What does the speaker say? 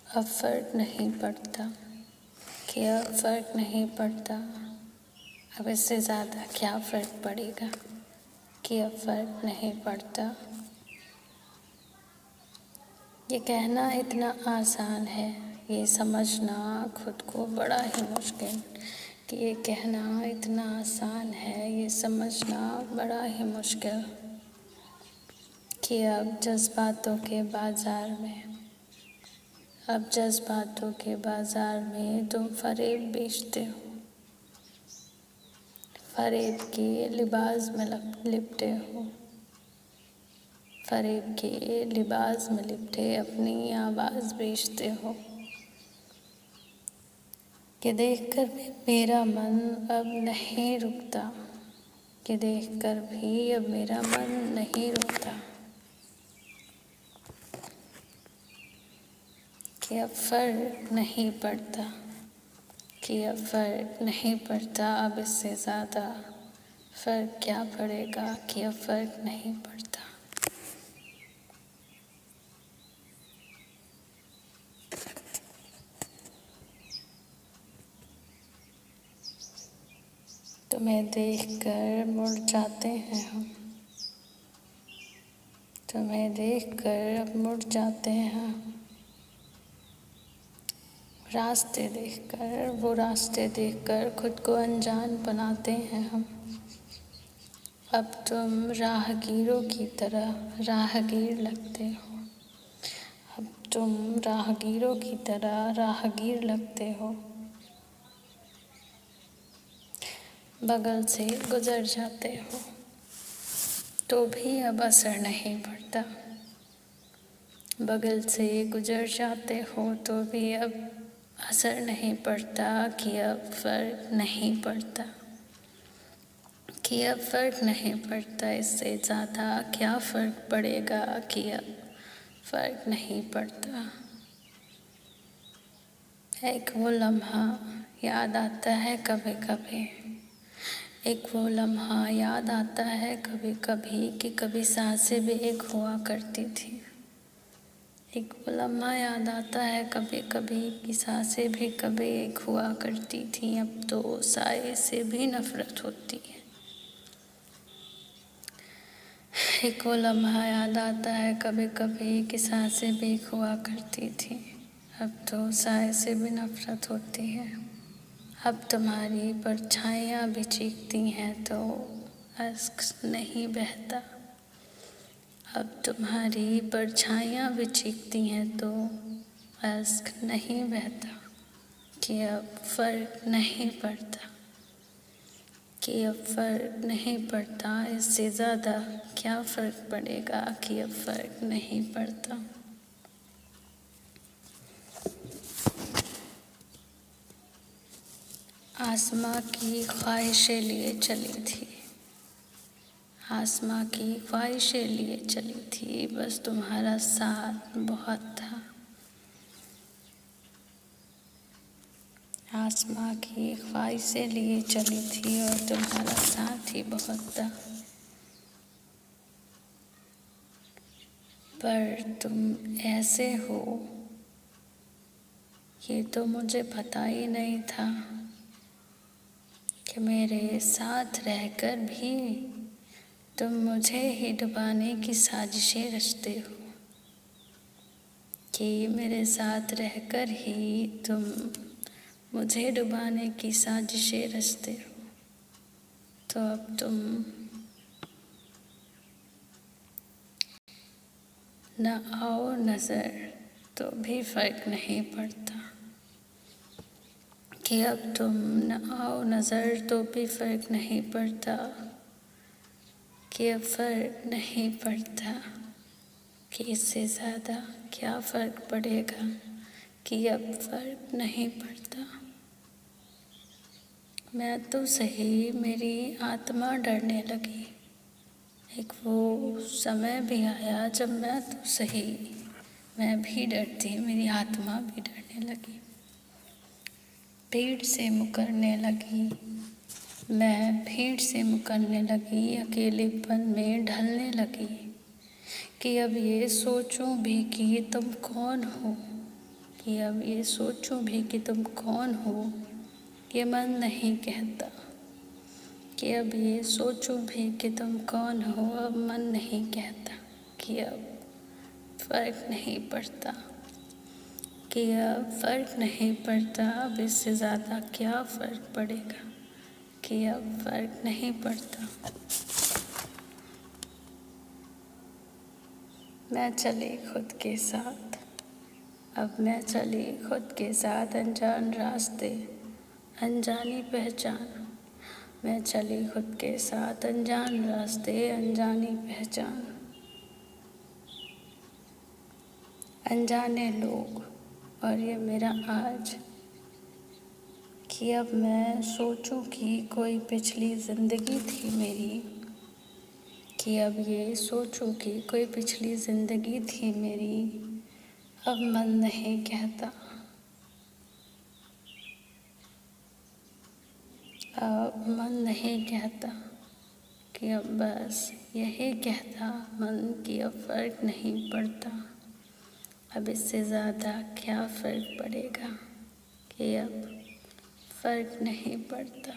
अब फ़र्क नहीं पड़ता कि अब फ़र्क नहीं पड़ता, अब इससे ज़्यादा क्या फ़र्क पड़ेगा कि अब फ़र्क नहीं पड़ता। ये कहना इतना आसान है, ये समझना खुद को बड़ा ही मुश्किल। कि ये कहना इतना आसान है, ये समझना बड़ा ही मुश्किल कि अब जज्बातों के बाज़ार में तुम फ़रेब बेचते हो, फ़रेब के लिबास में लिपटे हो, फ़रेब के लिबास में लिपटे अपनी आवाज़ बेचते हो। कि देखकर भी मेरा मन अब नहीं रुकता, कि देखकर भी अब मेरा मन नहीं रुकता, कि अब फ़र्क नहीं पड़ता, कि अब फ़र्क नहीं पड़ता, अब इससे ज़्यादा फ़र्क क्या पड़ेगा कि अब फ़र्क नहीं पड़ता। तुम्हें देखकर मुड़ जाते हैं हम, तुम्हें देखकर अब मुड़ जाते हैं हम। वो रास्ते देखकर खुद को अनजान बनाते हैं हम। अब तुम राहगीरों की तरह राहगीर लगते हो, अब तुम राहगीरों की तरह राहगीर लगते हो। बगल से गुजर जाते हो तो भी अब असर नहीं पड़ता, बगल से गुजर जाते हो तो भी अब असर नहीं पड़ता कि अब फ़र्क नहीं पड़ता, कि अब फ़र्क नहीं पड़ता। इससे ज़्यादा क्या फ़र्क पड़ेगा कि अब फ़र्क नहीं पड़ता। एक वो लम्हा याद आता है कभी कभी, एक वो लम्हा याद आता है कभी कभी कि कभी सांसें भी एक हुआ करती थी। एक वो लम्हा याद आता है कभी कभी कि सांसें भी कभी एक हुआ करती थी, अब तो साए से भी नफ़रत होती है। एक वो लम्हा याद आता है कभी कभी कि सांसें भी एक हुआ करती थी, अब तो साए से भी नफ़रत होती है। अब तुम्हारी परछाइयाँ भी चीखती हैं तो अश्क नहीं बहता, अब तुम्हारी परछाइयाँ भी चीखती हैं तो अश्क नहीं बहता, कि अब फ़र्क नहीं पड़ता, कि अब फ़र्क नहीं पड़ता। इससे ज़्यादा क्या फ़र्क पड़ेगा कि अब फ़र्क नहीं पड़ता। आसमां की ख्वाहिशें लिए चली थी, आसमां की ख्वाहिशें लिए चली थी, बस तुम्हारा साथ बहुत था। आसमां की ख्वाहिशें लिए चली थी और तुम्हारा साथ ही बहुत था। पर तुम ऐसे हो ये तो मुझे पता ही नहीं था, कि मेरे साथ रहकर भी तुम मुझे ही डुबाने की साजिशें रचते हो, कि मेरे साथ रहकर ही तुम मुझे डुबाने की साजिशें रचते हो। तो अब तुम न आओ नज़र तो भी फ़र्क नहीं पड़ता, कि अब तुम न आओ नज़र तो भी फ़र्क नहीं पड़ता, कि अब फ़र्क नहीं पड़ता, कि इससे ज़्यादा क्या फ़र्क पड़ेगा कि अब फ़र्क नहीं पड़ता। मैं तो सही मेरी आत्मा डरने लगी, एक वो समय भी आया जब मैं तो सही मैं भी डरती, मेरी आत्मा भी डरने लगी। भीड़ से मुकरने लगी, मैं भीड़ से मुकरने लगी, अकेलेपन में ढलने लगी, कि अब ये सोचूं भी कि तुम कौन हो, कि अब ये सोचूं भी कि तुम कौन हो, ये मन नहीं कहता। कि अब ये सोचूं भी कि तुम कौन हो, अब मन नहीं कहता। कि अब फर्क नहीं पड़ता। कि अब फर्क नहीं पड़ता, अब इससे ज़्यादा क्या फ़र्क पड़ेगा। कि अब फर्क नहीं पड़ता। मैं चली खुद के साथ, अब मैं चली खुद के साथ अनजान रास्ते, अनजानी पहचान। मैं चली खुद के साथ अनजान रास्ते, अनजानी पहचान। अनजाने लोग और ये मेरा आज। कि अब मैं सोचूं कि कोई पिछली ज़िंदगी थी मेरी। कि अब ये सोचूं कि कोई पिछली ज़िंदगी थी मेरी, अब मन नहीं कहता। अब मन नहीं कहता। कि अब बस यही कहता मन कि अब फ़र्क नहीं पड़ता। अब इससे ज़्यादा क्या फ़र्क पड़ेगा। कि अब फ़र्क नहीं पड़ता।